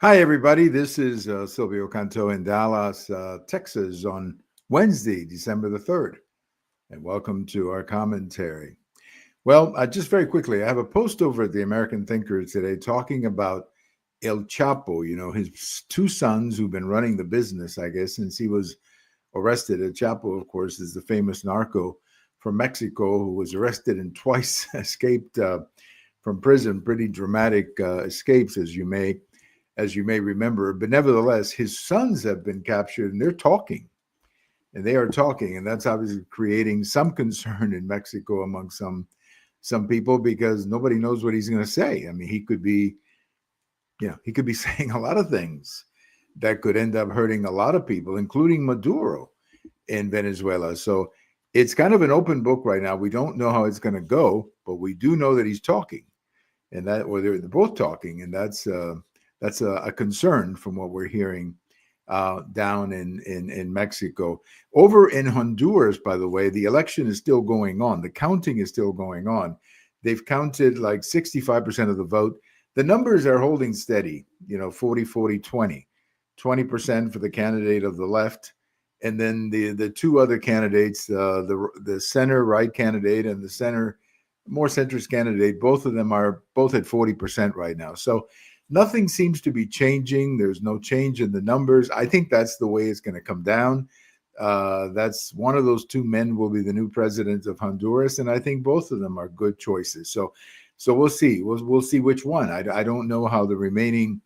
Hi, everybody. This is Silvio Canto in Dallas, Texas on Wednesday, December the 3rd. And welcome to our commentary. Well, just very quickly, I have a post over at the American Thinker today talking about El Chapo, his two sons who've been running the business, I guess, since he was arrested. El Chapo, of course, is the famous narco from Mexico who was arrested and twice escaped from prison. Pretty dramatic escapes, as you may remember. But nevertheless, his sons have been captured and they're talking. And they are talking, and that's obviously creating some concern in Mexico among some people because nobody knows what he's going to say. I mean, he could be saying a lot of things that could end up hurting a lot of people, including Maduro in Venezuela. So it's kind of an open book right now. We don't know how it's going to go, but we do know that he's talking, and that or they're both talking, and that's a concern from what we're hearing down in Mexico. Over in Honduras, by the way, the election is still going on. The counting is still going on. They've counted like 65% of the vote. The numbers are holding steady, 40, 40, 20. 20% for the candidate of the left. And then the two other candidates, the center right candidate and the more centrist candidate, both of them are both at 40% right now. So nothing seems to be changing. There's no change in the numbers. I think that's the way it's going to come down. That's one of those two men will be the new president of Honduras, and I think both of them are good choices. So we'll see. We'll see which one. I don't know how the remaining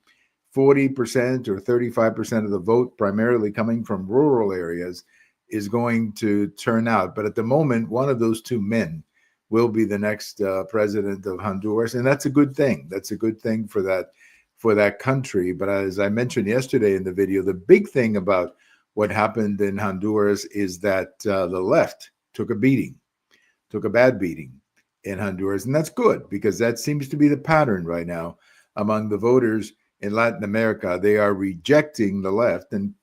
40% or 35% of the vote, primarily coming from rural areas, is going to turn out. But at the moment, one of those two men will be the next president of Honduras, and that's a good thing. That's a good thing for that country. But as I mentioned yesterday in the video, the big thing about what happened in Honduras is that the left took a bad beating in Honduras, and that's good because that seems to be the pattern right now among the voters in Latin America. They are rejecting the left, and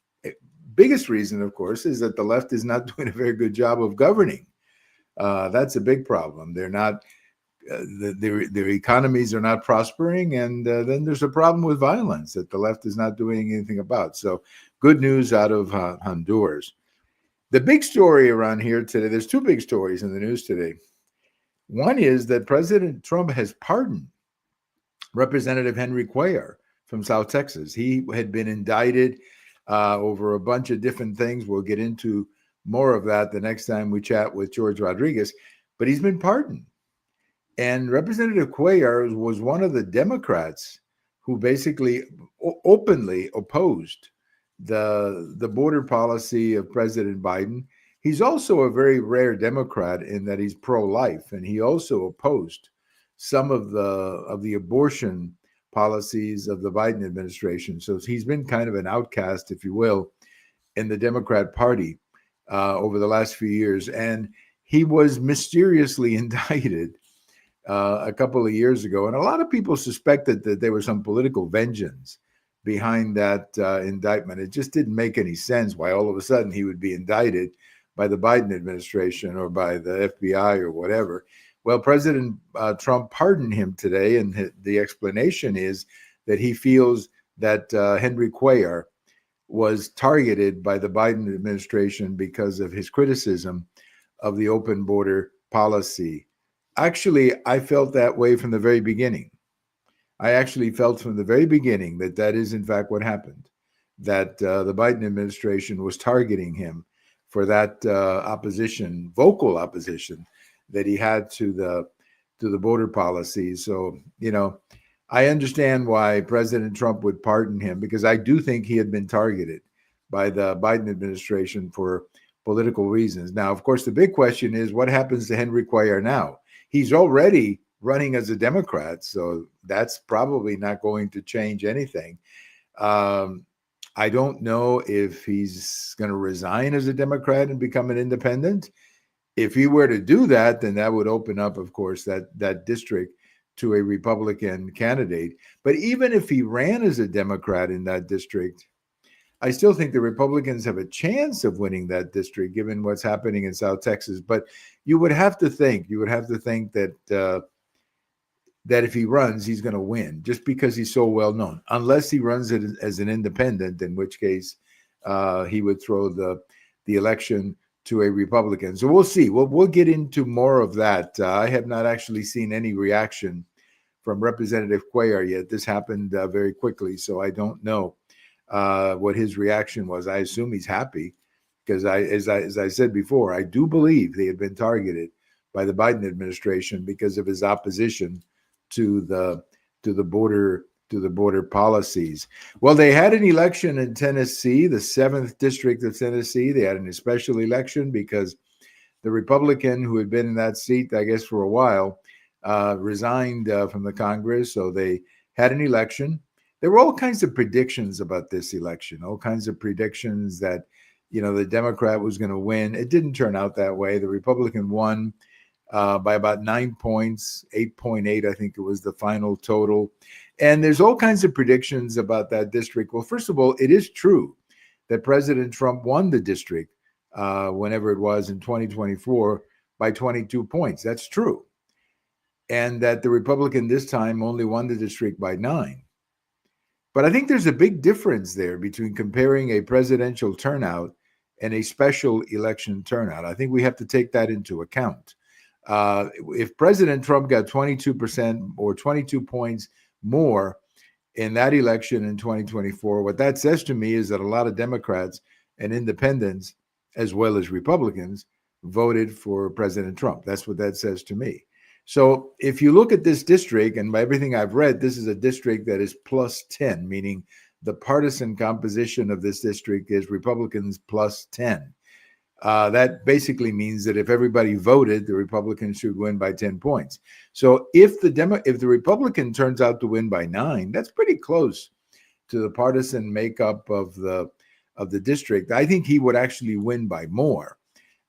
biggest reason, of course, is that the left is not doing a very good job of governing. That's a big problem. They're not. Their economies are not prospering, and then there's a problem with violence that the left is not doing anything about. So, good news out of Honduras. The big story around here today. There's two big stories in the news today. One is that President Trump has pardoned Representative Henry Cuellar from South Texas. He had been indicted over a bunch of different things. We'll get into more of that the next time we chat with George Rodriguez, but he's been pardoned. And Representative Cuellar was one of the Democrats who basically openly opposed the border policy of President Biden. He's also a very rare Democrat in that he's pro-life, and he also opposed some of the abortion policies of the Biden administration. So he's been kind of an outcast, if you will, in the Democrat Party over the last few years. And he was mysteriously indicted a couple of years ago. And a lot of people suspected that there was some political vengeance behind that indictment. It just didn't make any sense why all of a sudden he would be indicted by the Biden administration or by the FBI or whatever. Well, President Trump pardoned him today, and the explanation is that he feels that Henry Cuellar was targeted by the Biden administration because of his criticism of the open border policy. Actually, I felt that way from the very beginning. I actually felt from the very beginning that is in fact what happened, that the Biden administration was targeting him for that vocal opposition that he had to the border policy. So, I understand why President Trump would pardon him, because I do think he had been targeted by the Biden administration for political reasons. Now, of course, the big question is what happens to Henry Cuellar now? He's already running as a Democrat, so that's probably not going to change anything. I don't know if he's going to resign as a Democrat and become an independent. If he were to do that, then that would open up, of course, that district to a Republican candidate. But even if he ran as a Democrat in that district, I still think the Republicans have a chance of winning that district, given what's happening in South Texas. But you would have to think that that if he runs, he's going to win just because he's so well known, unless he runs it as an independent, in which case he would throw the election to a Republican. So we'll see. We'll get into more of that. I have not actually seen any reaction from Representative Cuellar yet. This happened very quickly, so I don't know what his reaction was. I assume he's happy because as I said before, I do believe they had been targeted by the Biden administration because of his opposition to the border policies. Well, they had an election in Tennessee, the 7th district of Tennessee. They had an special election because the Republican who had been in that seat, I guess, for a while, resigned from the Congress. So they had an election. There were all kinds of predictions about this election, all kinds of predictions that, the Democrat was going to win. It didn't turn out that way. The Republican won by about 9 points, 8.8, I think it was the final total. And there's all kinds of predictions about that district. Well, first of all, it is true that President Trump won the district whenever it was in 2024 by 22 points. That's true. And that the Republican this time only won the district by 9. But I think there's a big difference there between comparing a presidential turnout and a special election turnout. I think we have to take that into account. If President Trump got 22% or 22 points more in that election in 2024, what that says to me is that a lot of Democrats and independents, as well as Republicans, voted for President Trump. That's what that says to me. So if you look at this district, and by everything I've read, this is a district that is plus 10, meaning the partisan composition of this district is Republicans plus 10. That basically means that if everybody voted, the Republicans should win by 10 points. So if the Republican turns out to win by 9, that's pretty close to the partisan makeup of the district. I think he would actually win by more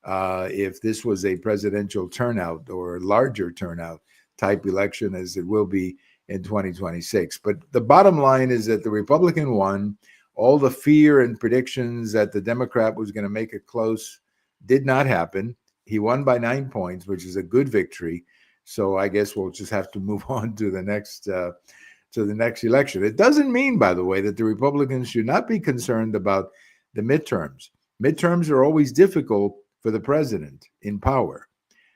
if this was a presidential turnout or larger turnout type election, as it will be in 2026. But the bottom line is that the Republican won. All the fear and predictions that the Democrat was going to make it close did not happen. He won by 9 points, which is a good victory. So I guess we'll just have to move on to the next election. It doesn't mean, by the way, that the Republicans should not be concerned about the midterms. Midterms are always difficult for the president in power.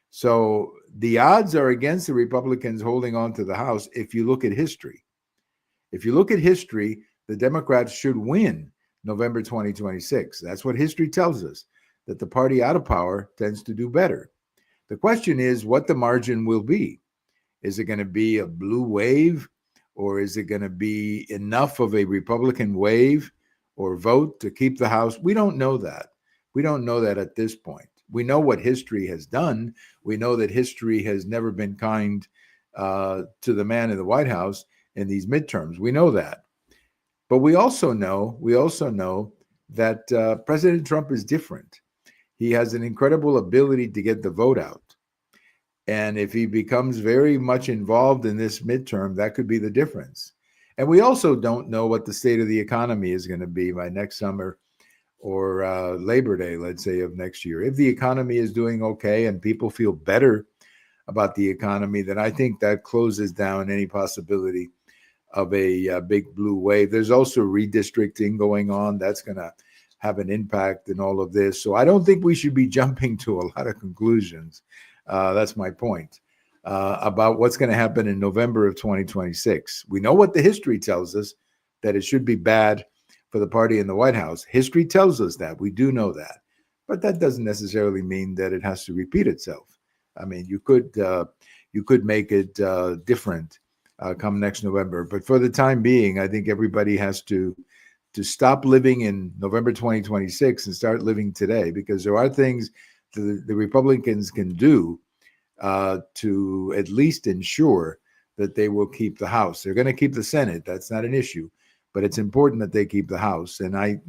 So the odds are against the Republicans holding on to the House if you look at history. If you look at history, the Democrats should win November 2026. That's what history tells us, that the party out of power tends to do better. The question is what the margin will be. Is it going to be a blue wave, or is it going to be enough of a Republican wave or vote to keep the House? We don't know that. We don't know that at this point. We know what history has done. We know that history has never been kind to the man in the White House in these midterms. We know that. But we also know that President Trump is different. He has an incredible ability to get the vote out. And if he becomes very much involved in this midterm, that could be the difference. And we also don't know what the state of the economy is going to be by next summer or Labor Day, let's say, of next year. If the economy is doing okay and people feel better about the economy, then I think that closes down any possibility of a big blue wave. There's also redistricting going on. That's going to have an impact in all of this. So I don't think we should be jumping to a lot of conclusions. That's my point about what's going to happen in November of 2026. We know what the history tells us, that it should be bad for the party in the White House. History tells us that. We do know that. But that doesn't necessarily mean that it has to repeat itself. I mean, you could make it different come next November. But for the time being, I think everybody has to stop living in November 2026 and start living today, because there are things the Republicans can do to at least ensure that they will keep the House. They're going to keep the Senate. That's not an issue. But it's important that they keep the House. And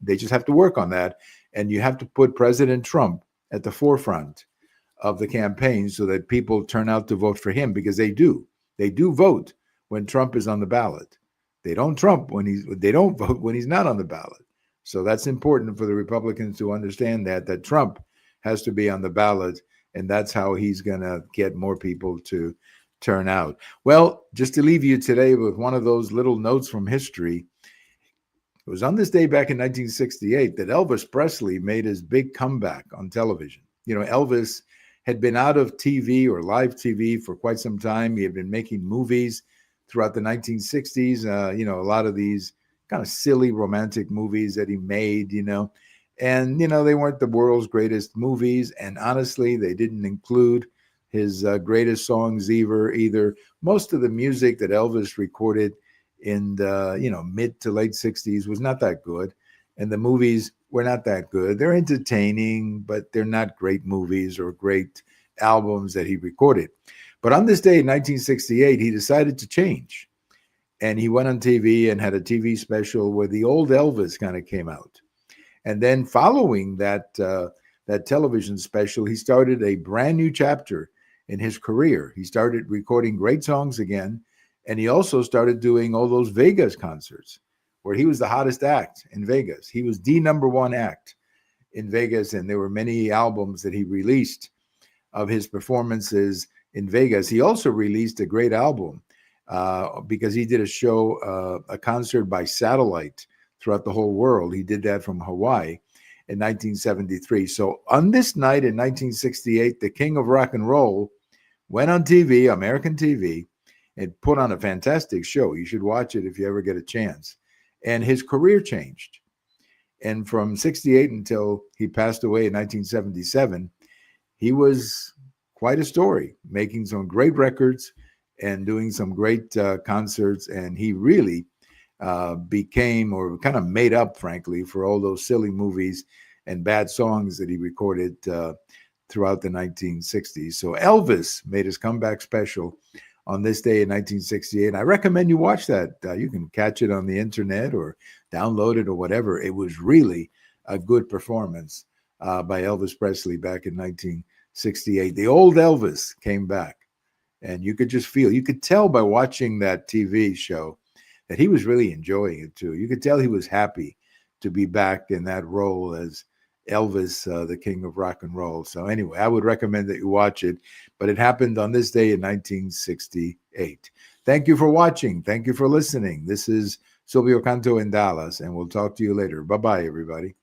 they just have to work on that. And you have to put President Trump at the forefront of the campaign so that people turn out to vote for him, because they do. They do vote when Trump is on the ballot. They don't vote when he's not on the ballot. So that's important for the Republicans to understand that Trump has to be on the ballot, and that's how he's going to get more people to turn out? Well, just to leave you today with one of those little notes from history, it was on this day back in 1968 that Elvis Presley made his big comeback on television. You know, Elvis had been out of TV or live TV for quite some time. He had been making movies throughout the 1960s, you know, a lot of these kind of silly romantic movies that he made, you know. And, you know, they weren't the world's greatest movies. And honestly, they didn't include his greatest songs either. Most of the music that Elvis recorded in the, you know, mid to late 60s was not that good, and the movies were not that good. They're entertaining, but they're not great movies or great albums that he recorded. But on this day in 1968, he decided to change, and he went on TV and had a TV special where the old Elvis kind of came out. And then following that that television special, he started a brand new chapter in his career. He started recording great songs again. And he also started doing all those Vegas concerts where he was the hottest act in Vegas. He was the number one act in Vegas. And there were many albums that he released of his performances in Vegas. He also released a great album because he did a show, a concert by satellite throughout the whole world. He did that from Hawaii in 1973. So on this night in 1968, the king of rock and roll went on TV, American TV, and put on a fantastic show. You should watch it if you ever get a chance. And his career changed. And from 68 until he passed away in 1977, he was quite a story, making some great records and doing some great concerts. And he really became, or kind of made up, frankly, for all those silly movies and bad songs that he recorded throughout the 1960s. So Elvis made his comeback special on this day in 1968. I recommend you watch that. You can catch it on the internet or download it or whatever. It was really a good performance by Elvis Presley back in 1968. The old Elvis came back, and you could just feel, you could tell by watching that TV show that he was really enjoying it too. You could tell he was happy to be back in that role as Elvis, the king of rock and roll. So anyway, I would recommend that you watch it, but it happened on this day in 1968. Thank you for watching. Thank you for listening. This is Silvio Canto in Dallas, and we'll talk to you later. Bye-bye, everybody.